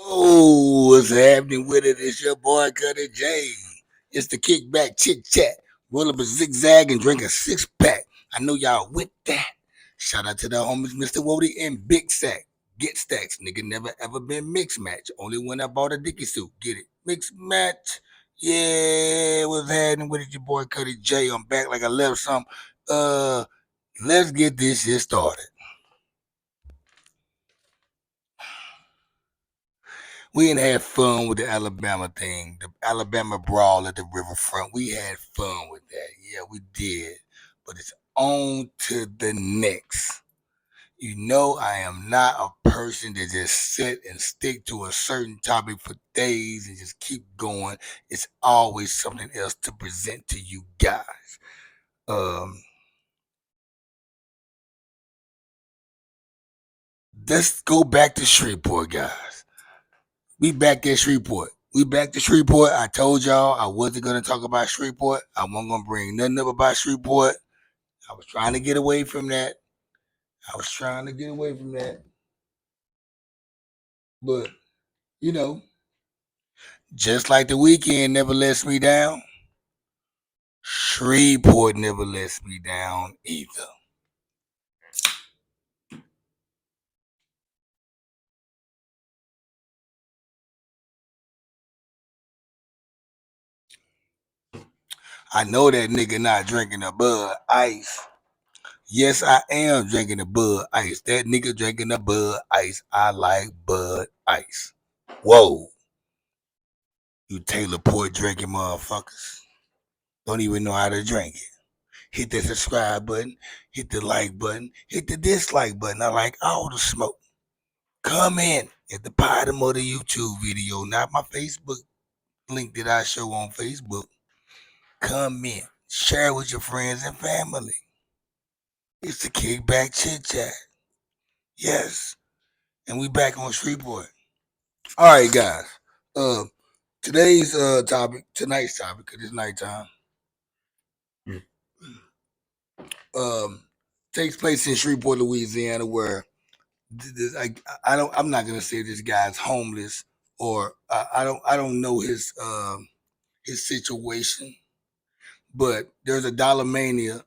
Oh, what's happening with it? It's your boy Cuddy J. It's the kickback chit chat. Roll up a zigzag and drink a six pack. I know y'all with that. Shout out to the homies Mr. Wody and Big Sack. Get stacks, nigga. Never ever been mixed match. Only when I bought a Dickie suit. Get it? Mixed match. Yeah, what's happening with it? Your boy Cuddy J. I'm back like I left some. Uh, let's get this shit started. We didn't have fun with the Alabama thing, the Alabama brawl at the riverfront. We had fun with that. Yeah, we did. But it's on to the next. You know, I am not a person that just sit and stick to a certain topic for days and just keep going. It's always something else to present to you guys. Um, let's go back to Shreveport, guys. We back at Shreveport. We back to Shreveport. I told y'all I wasn't gonna talk about Shreveport. I wasn't gonna bring nothing up about Shreveport. I was trying to get away from that. I was trying to get away from that. But, you know, just like the weekend never lets me down, Shreveport never lets me down either. I know that nigga not drinking a Bud Ice. Yes, I am drinking a Bud Ice. That nigga drinking a Bud Ice. I like Bud Ice. Whoa. You Taylor Port drinking motherfuckers. Don't even know how to drink it. Hit the subscribe button, hit the like button, hit the dislike button. I like all the smoke. Comment at the bottom of the YouTube video, not my Facebook link that I show on Facebook. Comment, share with your friends and family. It's the Kickback Chit Chat. Yes, and we back on Shreveport. All right, guys. Uh, today's tonight's topic, cause it's nighttime. Um, takes place in Shreveport, Louisiana, where I'm not gonna say this guy's homeless or I don't know his situation, but there's a Dollar Mania.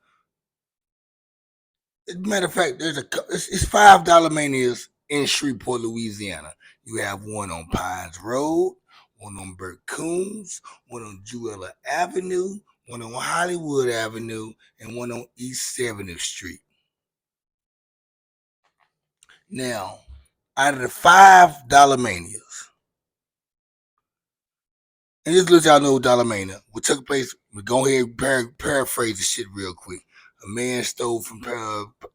Matter of fact, it's $5 Manias in Shreveport, Louisiana. You have one on Pines Road, one on Burt Coons, one on Jewella Avenue, one on Hollywood Avenue, and one on East 70th Street. Now, out of the $5 Manias, and just let y'all know Dollar Mania, what took place, we go ahead and paraphrase the shit real quick. A man stole from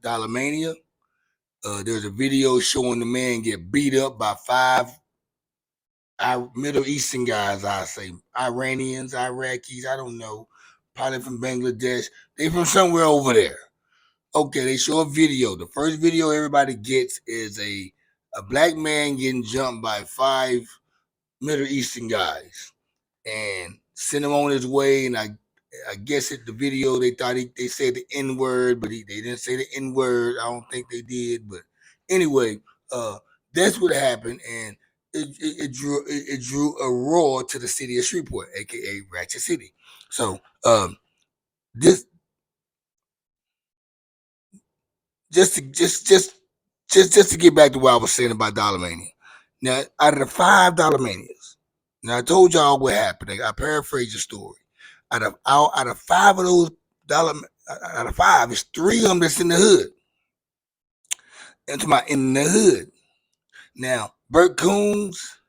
Dollar Mania. There's a video showing the man get beat up by five Middle Eastern guys, I say. Iranians, Iraqis, I don't know. Probably from Bangladesh. They from somewhere over there. Okay, they show a video. The first video everybody gets is a black man getting jumped by five Middle Eastern guys and sent him on his way. And I guess at the video they thought they said the N word, but they didn't say the N word. I don't think they did. But anyway, that's what happened, and it drew a roar to the city of Shreveport, aka Ratchet City. So this just to just to get back to what I was saying about Dollar Mania. Now, out of the $5 Manias, now I told y'all what happened. I paraphrased the story. Out of five of those dollar out of five, it's three of them that's in the hood. Into my in the hood. Now, Burt Coons,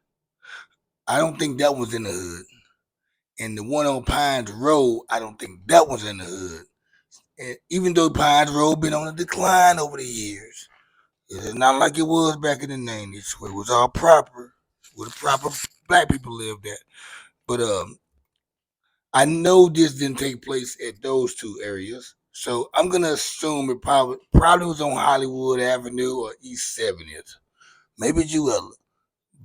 I don't think that was in the hood. And the one on Pines Road, I don't think that was in the hood. And even though Pines Road been on a decline over the years, it's not like it was back in the 90s where it was all proper, where the proper black people lived at. But I know this didn't take place at those two areas. So I'm gonna assume it probably was on Hollywood Avenue or East 70th, maybe Jewella.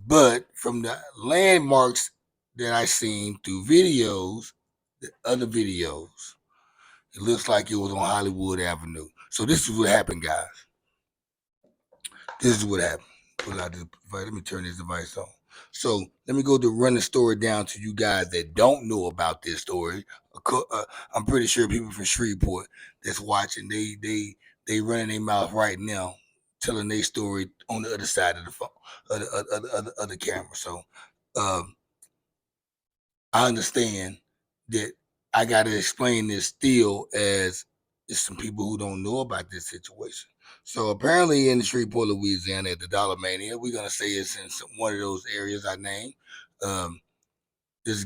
But from the landmarks that I seen through videos, the other videos, it looks like it was on Hollywood Avenue. So this is what happened, guys. This is what happened. Let me turn this device on. So let me go to run the story down to you guys that don't know about this story. I'm pretty sure people from Shreveport that's watching, they running their mouth right now, telling their story on the other side of the phone, of the camera. So um, I understand that I got to explain this still as there's some people who don't know about this situation. So apparently in Shreveport, Louisiana, at the Dollar Mania, we're gonna say it's in one of those areas I named. Um, this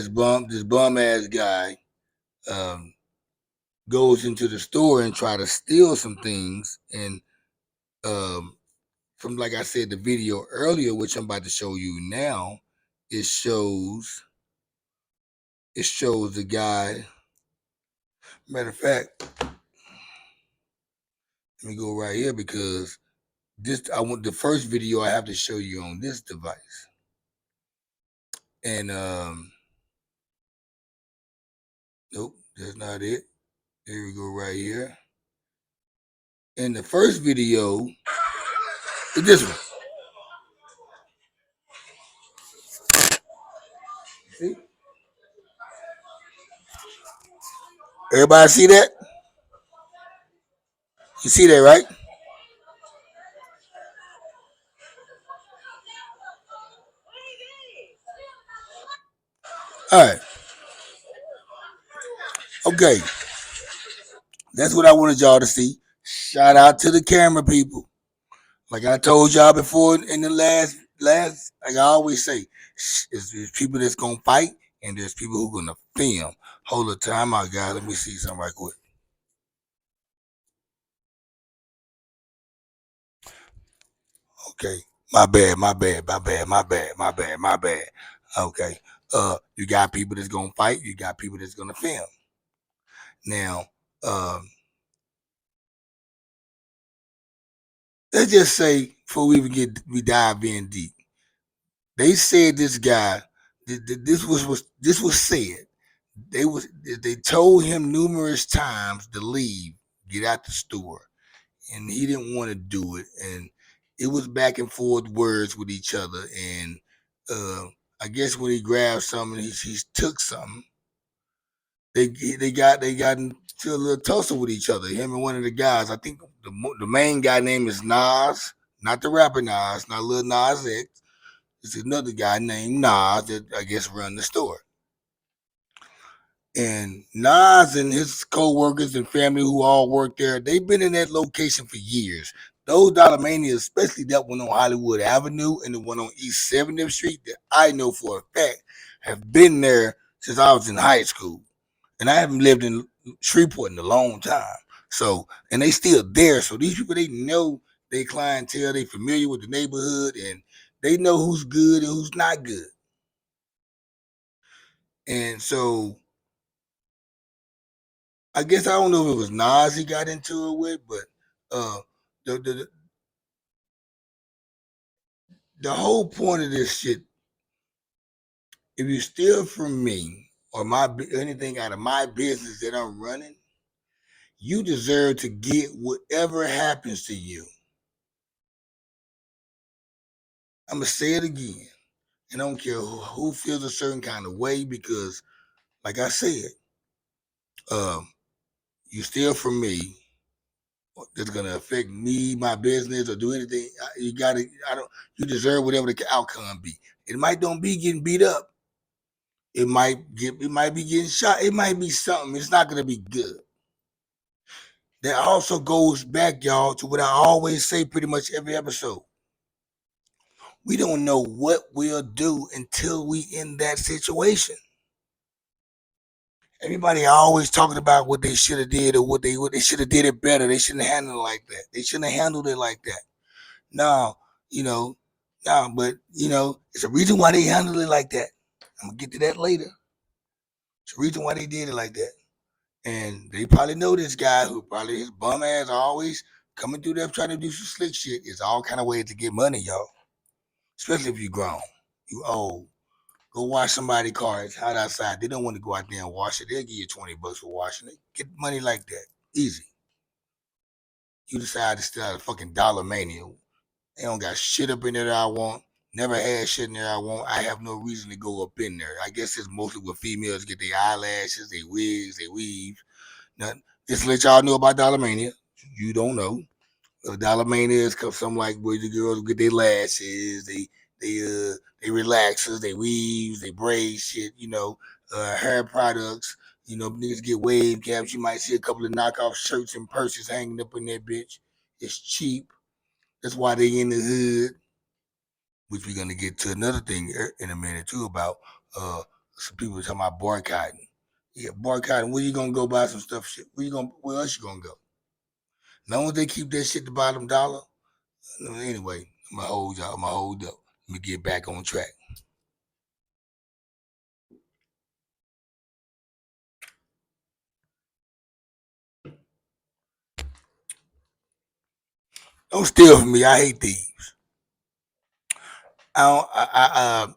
bum ass guy, um, goes into the store and try to steal some things. And um, from like I said, the video earlier, which I'm about to show you now, it shows the guy. Matter of fact, let me go right here because this I want the first video I have to show you on this device. And nope, that's not it. Here we go right here. And the first video is this one. See? Everybody see that? You see that, right? All right. Okay. That's what I wanted y'all to see. Shout out to the camera people. Like I told y'all before in the last, like I always say, there's people that's gonna fight and there's people who gonna film. Hold the time out, guys. Let me see something right quick. Okay. My bad. Okay. You got people that's gonna fight, you got people that's gonna film. Now, um, let's just say before we dive in deep, they said this guy, this was said. They told him numerous times to leave, get out the store, and he didn't want to do it. And it was back and forth words with each other. And uh, I guess when he grabbed something, he took something. They got into a little tussle with each other. Him and one of the guys. I think the main guy name is Nas, not the rapper Nas, not Lil Nas X. It's another guy named Nas that I guess run the store. And Nas and his co-workers and family who all work there, they've been in that location for years. Those Dollar Mania, especially that one on Hollywood Avenue and the one on East 70th Street, that I know for a fact have been there since I was in high school. And I haven't lived in Shreveport in a long time. So, and they still there. So these people, they know their clientele, they familiar with the neighborhood, and they know who's good and who's not good. And so I guess I don't know if it was Nas he got into it with, but uh, the the the whole point of this shit, if you steal from me or anything out of my business that I'm running, you deserve to get whatever happens to you. I'm gonna say it again, and I don't care who feels a certain kind of way because, like I said, um, you steal from me, that's gonna affect me, my business, or do anything. You gotta, I don't. You deserve whatever the outcome be. It might don't be getting beat up. It might be getting shot. It might be something. It's not gonna be good. That also goes back, y'all, to what I always say pretty much every episode. We don't know what we'll do until we in that situation. Everybody always talking about what they should have did or what they should have did it better. They shouldn't have handled it like that. They shouldn't have handled it like that. No, you know, no, but it's a reason why they handled it like that. I'm gonna get to that later. It's a reason why they did it like that. And they probably know this guy who probably his bum ass always coming through there trying to do some slick shit. It's all kind of ways to get money, y'all. Especially if you grown. You old. Go wash somebody's car. It's hot outside. They don't want to go out there and wash it. They'll give you $20 for washing it. Get money like that. Easy. You decide to steal out a fucking Dollar Mania. They don't got shit up in there that I want. Never had shit in there I want. I have no reason to go up in there. I guess it's mostly where females get their eyelashes, their wigs, their weave. Now, just to let y'all know about Dollar Mania. You don't know. Dollar Mania is something like where the girls get their lashes, they relaxers, they weaves, they braids, shit, hair products. Niggas get wave caps. You might see a couple of knockoff shirts and purses hanging up in that bitch. It's cheap. That's why they in the hood. Which we're gonna get to another thing in a minute too about some people talking about boycotting. Yeah, boycotting. Where you gonna go buy some stuff? Shit. Where else you gonna go? As long as they keep that shit the bottom dollar. Anyway, I'm gonna hold y'all. I'm gonna hold up. Let me get back on track. Don't steal from me. I hate thieves. I don't.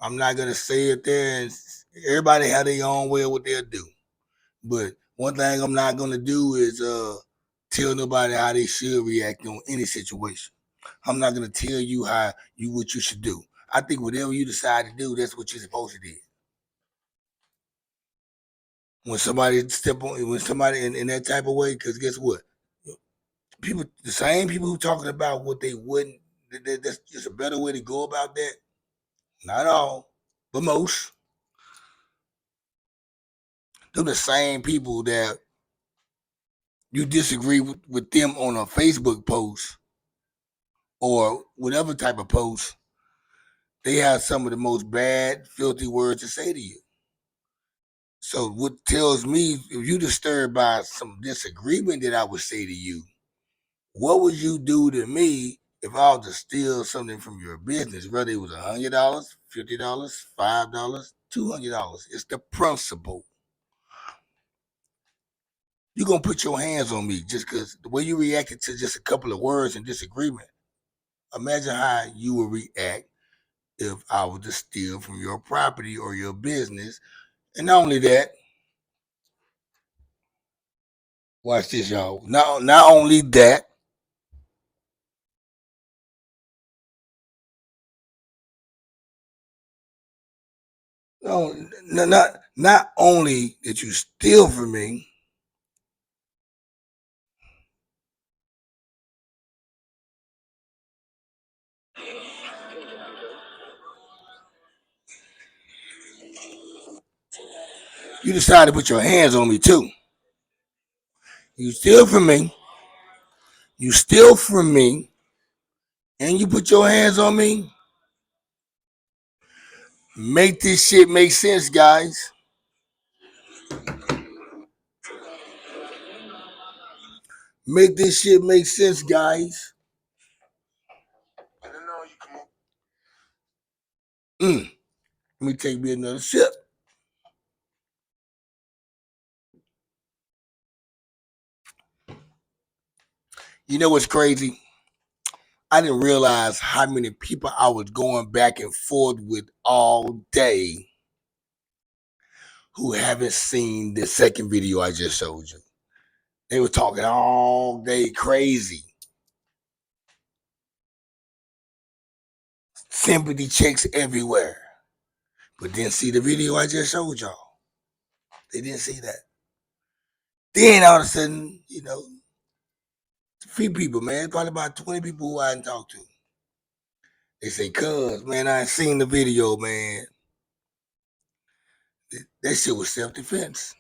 I'm not gonna say it there. And everybody have their own way of what they'll do. But one thing I'm not gonna do is tell nobody how they should react on any situation. I'm not gonna tell you what you should do. I think whatever you decide to do, that's what you're supposed to do. When somebody in that type of way, because guess what? The same people who talking about what they wouldn't, that's just a better way to go about that. Not all, but most. They're the same people that you disagree with them on a Facebook post or whatever type of post. They have some of the most bad, filthy words to say to you. So what tells me if you disturbed by some disagreement that I would say to you, what would you do to me if I was to steal something from your business, whether it was $100, $50, $5, $200? It's the principle. You're gonna put your hands on me just because the way you reacted to just a couple of words in disagreement. Imagine how you would react if I was to steal from your property or your business. And not only that, watch this, y'all. Not only that, no, not only did you steal from me, you decided to put your hands on me too. You steal from me, you steal from me, and you put your hands on me. Make this shit make sense, guys. Make this shit make sense, guys. Let me take me another sip. You know what's crazy? I didn't realize how many people I was going back and forth with all day who haven't seen the second video I just showed you. They were talking all day crazy. Sympathy checks everywhere. But didn't see the video I just showed y'all. They didn't see that. Then all of a sudden, a few people, man, probably about 20 people who I hadn't talked to. They say, cuz, man, I ain't seen the video, man. That shit was self-defense.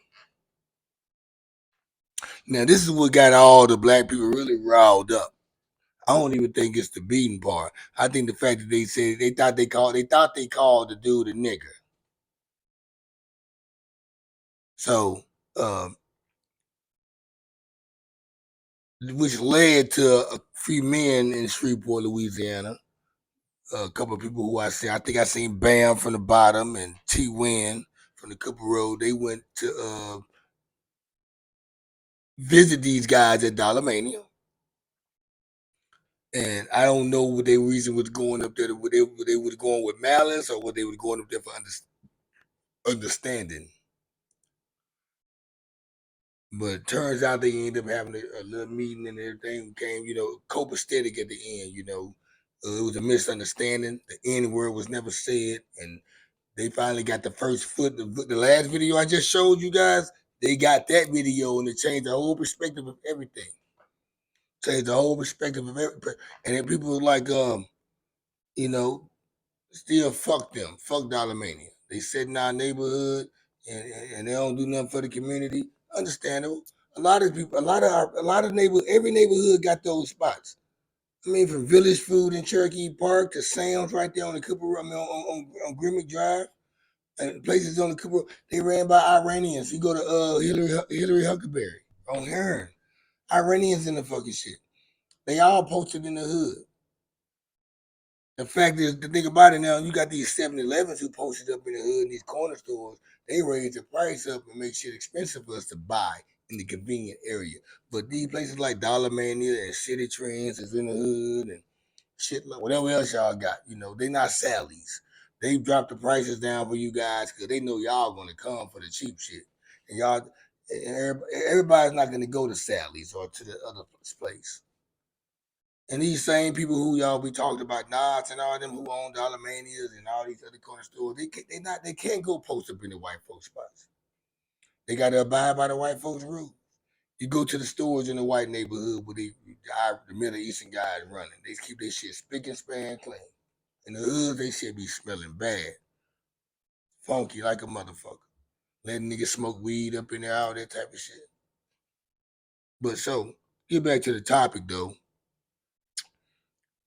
Now, this is what got all the black people really riled up. I don't even think it's the beating part. I think the fact that they said they called the dude a nigger. So, which led to a few men in Shreveport, Louisiana. A couple of people who I think I seen Bam from the bottom and T Win from the Cooper Road. They went to visit these guys at Dollar Mania. And I don't know what their reason was going up there. Were they was going with malice or were they was going up there for understanding. But turns out they ended up having a little meeting and everything came, copacetic at the end, It was a misunderstanding. The N word was never said, and they finally got the first foot. The last video I just showed you guys, they got that video, and it changed the whole perspective of everything. Changed the whole perspective of everything. And then people were like, you know, still fuck them, fuck Dollar Mania. They sit in our neighborhood and they don't do nothing for the community. Understandable. A lot of people, a lot of neighborhood, every neighborhood got those spots. I mean, from Village Food in Cherokee Park to Sam's right there on the Cooper, I mean, on Grimmick Drive, and places on the Cooper, they ran by Iranians. You go to Hillary Huckleberry on Hearn, Iranians in the fucking shit. They all posted in the hood. The fact is, the thing about it now, you got these 7-Elevens who posted up in the hood in these corner stores. They raise the price up and make shit expensive for us to buy in the convenient area. But these places like Dollar Mania and City Trends is in the hood and shit like whatever else y'all got, they not Sally's. They dropped the prices down for you guys because they know y'all gonna come for the cheap shit. And y'all, everybody's not gonna go to Sally's or to the other place. And these same people who y'all be talking about, Nas and all them who own Dollar Manias and all these other corner stores, they can't go post up in the white folks spots. They gotta abide by the white folks rules. You go to the stores in the white neighborhood where the Middle Eastern guys running. They keep their shit spick and span clean. In the hood, they shit be smelling bad, funky like a motherfucker. Letting niggas smoke weed up in there, all that type of shit. But so, get back to the topic though.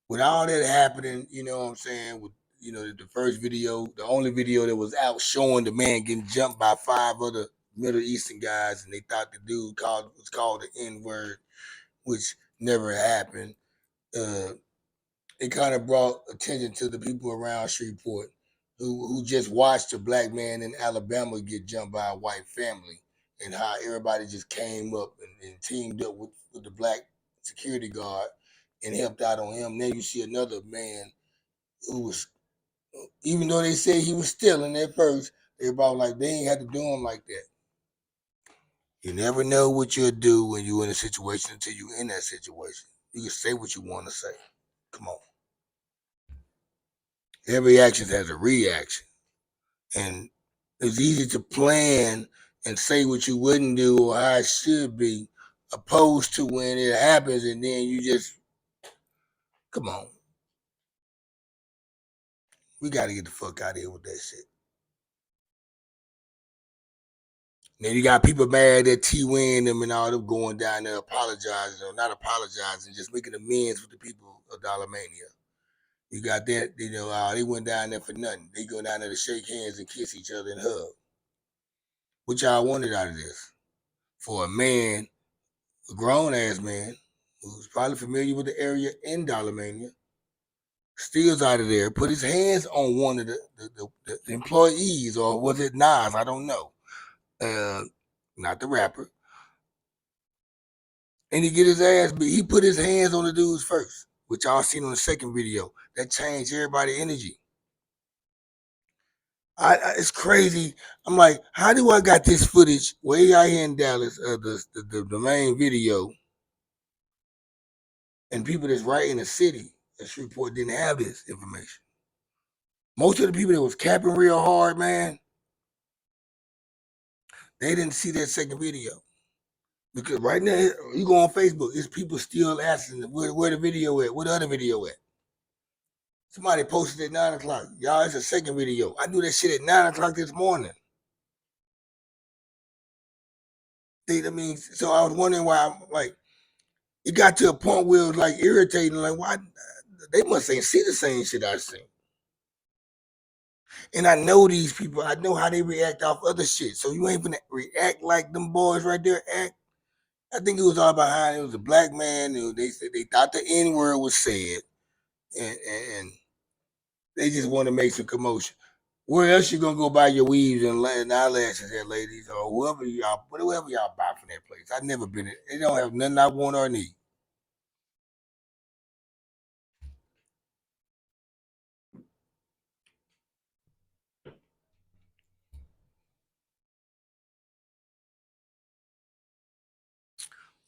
With all that happening, you know what I'm saying, with the first video, the only video that was out showing the man getting jumped by 5 other Middle Eastern guys, and they thought the dude was called the N-word, which never happened. It kind of brought attention to the people around Shreveport who just watched a black man in Alabama get jumped by a white family, and how everybody just came up and teamed up with the black security guard and helped out on him. Then you see another man who was, even though they said he was stealing at first, everybody like they ain't had to do him like that. You never know what you'll do when you're in a situation until you're in that situation. You can say what you want to say. Come on. Every action has a reaction. And it's easy to plan and say what you wouldn't do or how it should be, opposed to when it happens and then you just, come on. We got to get the fuck out of here with that shit. Then you got people mad at T-Win them and all them going down there apologizing, or not apologizing, just making amends with the people of Dollar Mania. You got that, they went down there for nothing. They go down there to shake hands and kiss each other and hug. What y'all wanted out of this? For a man, a grown-ass man, who's probably familiar with the area in Dollar Mania, steals out of there, put his hands on one of the employees, or was it Nas? I don't know. Not the rapper. And he get his ass beat. He put his hands on the dudes first, which y'all seen on the second video. That changed everybody's energy. It's crazy. I'm like, how do I got this footage way out here in Dallas, the main video, and people that's right in the city at Shreveport didn't have this information? Most of the people that was capping real hard, man, they didn't see that second video. Because right now, you go on Facebook, it's people still asking where the video at, where the other video at. Somebody posted at 9 o'clock. Y'all, it's a second video. I do that shit at 9 o'clock this morning. So I was wondering why, it got to a point where it was like irritating, like, why they must ain't see the same shit I seen. And I know these people, I know how they react off other shit. So you ain't gonna react like them boys right there act. I think it was all behind. It was a black man. They said they thought the N word was said, and they just want to make some commotion. Where else you gonna go buy your weaves and eyelashes at, ladies, or whoever y'all buy from that place? I've never been. They don't have nothing I want or need.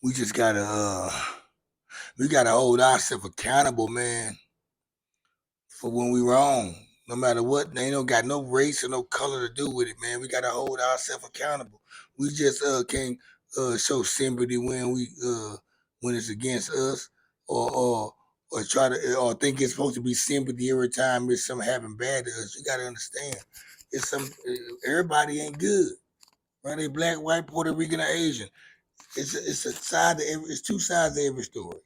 We just gotta hold ourselves accountable, man. for when we wrong. No matter what, they don't got no race or no color to do with it, man. We gotta hold ourselves accountable. We just can't show sympathy when it's against us, or try to or think it's supposed to be sympathy every time it's something happen bad to us. You gotta understand, it's some everybody ain't good. Right? They black, white, Puerto Rican, or Asian. It's a side to every. It's two sides to every story.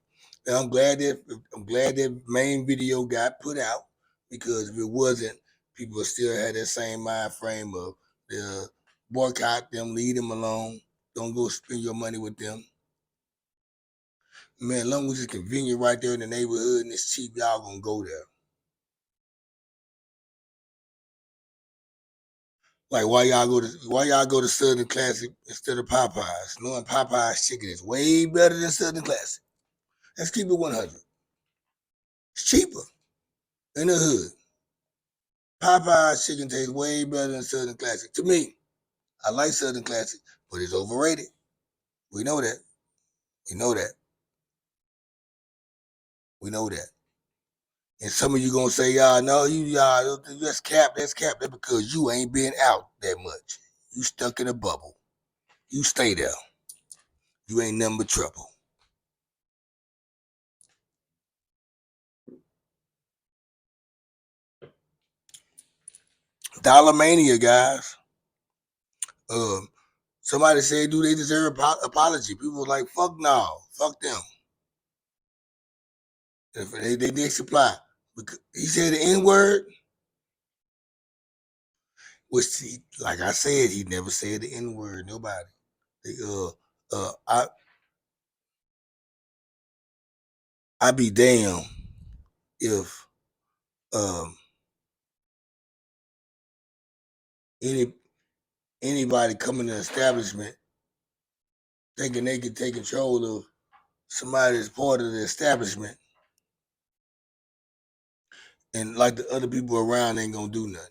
And I'm glad that main video got put out, because if it wasn't, people would still had that same mind frame of boycott them, leave them alone, don't go spend your money with them. Man, as long as it's convenient right there in the neighborhood and it's cheap, y'all gonna go there. Like why y'all go to Southern Classic instead of Popeyes, knowing Popeyes chicken is way better than Southern Classic. Let's keep it 100. It's cheaper in the hood. Popeye's chicken tastes way better than Southern Classic. To me, I like Southern Classic, but it's overrated. We know that. We know that. We know that. And some of you gonna say, y'all, no, y'all, that's cap, that's cap. That's because you ain't been out that much. You stuck in a bubble. You stay there. You ain't nothing but trouble. Dollar Mania, guys. Um, Somebody said, do they deserve apology? People were like, fuck no, fuck them. If they did supply. He said the N word, which like I said, he never said the N word. Nobody. They, I be damn if um any anybody come in the establishment thinking they can take control of somebody that's part of the establishment, and like the other people around ain't gonna do nothing.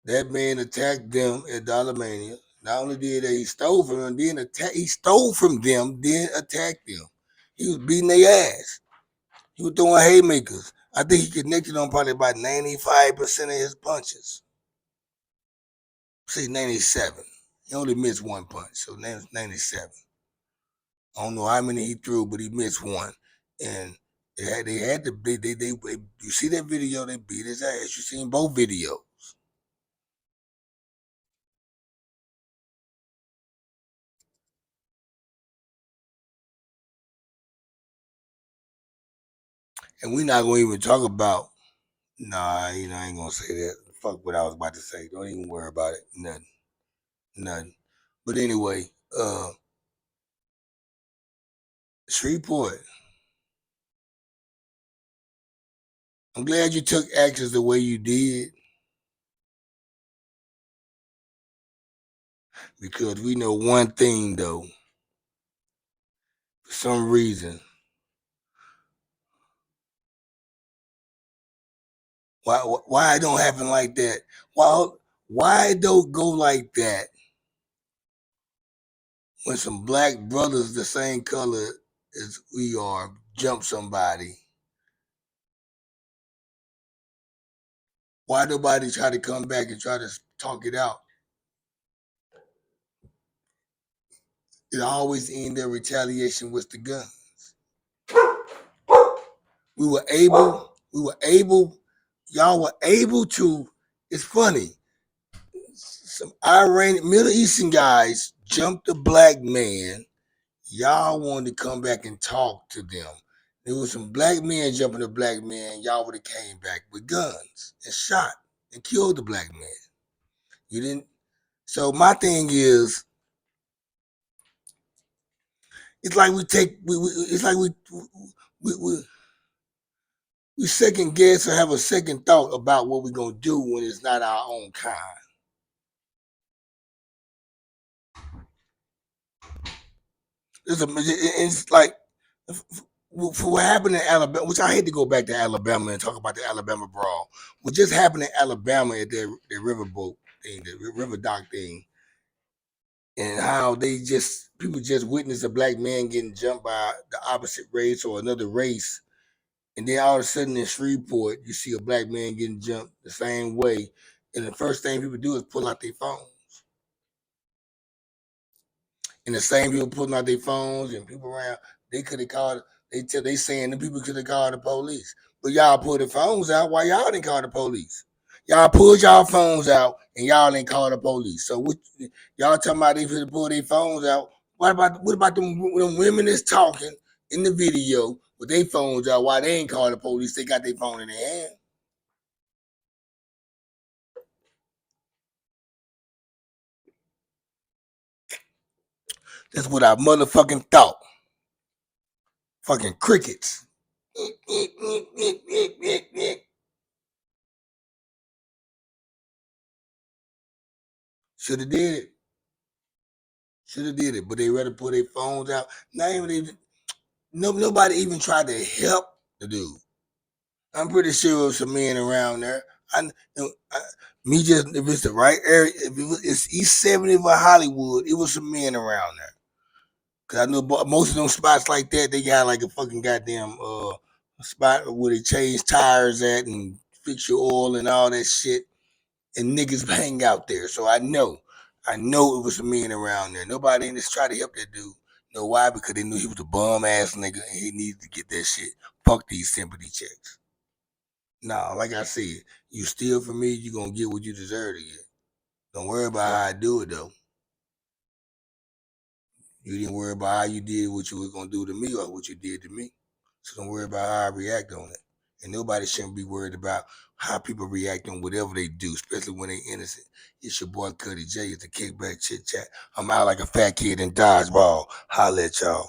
That man attacked them at Dollar Mania. Not only did he stole from them, he stole from them, then attacked them. He was beating their ass. He was throwing haymakers. I think he connected on probably about 95% of his punches. Say 97. He only missed one punch, so 97. I don't know how many he threw, but he missed one. And they had to they you see that video, they beat his ass. You seen both videos. And we're not gonna even talk about, nah, I ain't gonna say that. Fuck what I was about to say. Don't even worry about it. Nothing. Nothing. But anyway, Shreveport. I'm glad you took actions the way you did, because we know one thing though. For some reason, why it don't happen like that? Why it don't go like that when some black brothers the same color as we are jump somebody? Why nobody try to come back and try to talk it out? It always end their retaliation with the gun. We were able, y'all were able to, it's funny. Some Iranian Middle Eastern guys jumped a black man. Y'all wanted to come back and talk to them. There was some black men jumping a black man. Y'all would have came back with guns and shot and killed the black man. You didn't. So my thing is, it's like it's like we, we, we second guess or have a second thought about what we're gonna do when it's not our own kind. It's like for what happened in Alabama, which I hate to go back to Alabama and talk about the Alabama brawl. What just happened in Alabama at their riverboat thing, the river dock thing, and how people just witnessed a black man getting jumped by the opposite race or another race, And then all of a sudden in Shreveport, you see a black man getting jumped the same way. And the first thing people do is pull out their phone. And the same people putting out their phones and people around, they could have called. They saying the people could have called the police, but y'all pulled the phones out. Why y'all didn't call the police? Y'all pulled y'all phones out and y'all didn't call the police. So what y'all talking about? They could have pulled their phones out. What about them women that's talking in the video with their phones out? Why they ain't call the police? They got their phone in their hand. That's what I motherfucking thought. Fucking crickets. Should have did it. Should have did it, but they rather put their phones out. Not even nobody even tried to help the dude. I'm pretty sure there was some men around there. Me just if it's the right area, if it's East 70 for Hollywood, it was some men around there. Cause I know most of them spots like that, they got like a fucking goddamn spot where they change tires at and fix your oil and all that shit. And niggas hang out there. So I know it was some men around there. Nobody in this try to help that dude. Know why? Because they knew he was a bum ass nigga and he needed to get that shit. Fuck these sympathy checks. Nah, like I said, you steal from me, you gonna get what you deserve to get. Don't worry about how I do it though. You didn't worry about how you did what you were gonna do to me or what you did to me. So don't worry about how I react on it. And nobody shouldn't be worried about how people react on whatever they do, especially when they innocent. It's your boy Cuddy J. It's the Kickback Chit Chat. I'm out like a fat kid in dodgeball. Holla at y'all.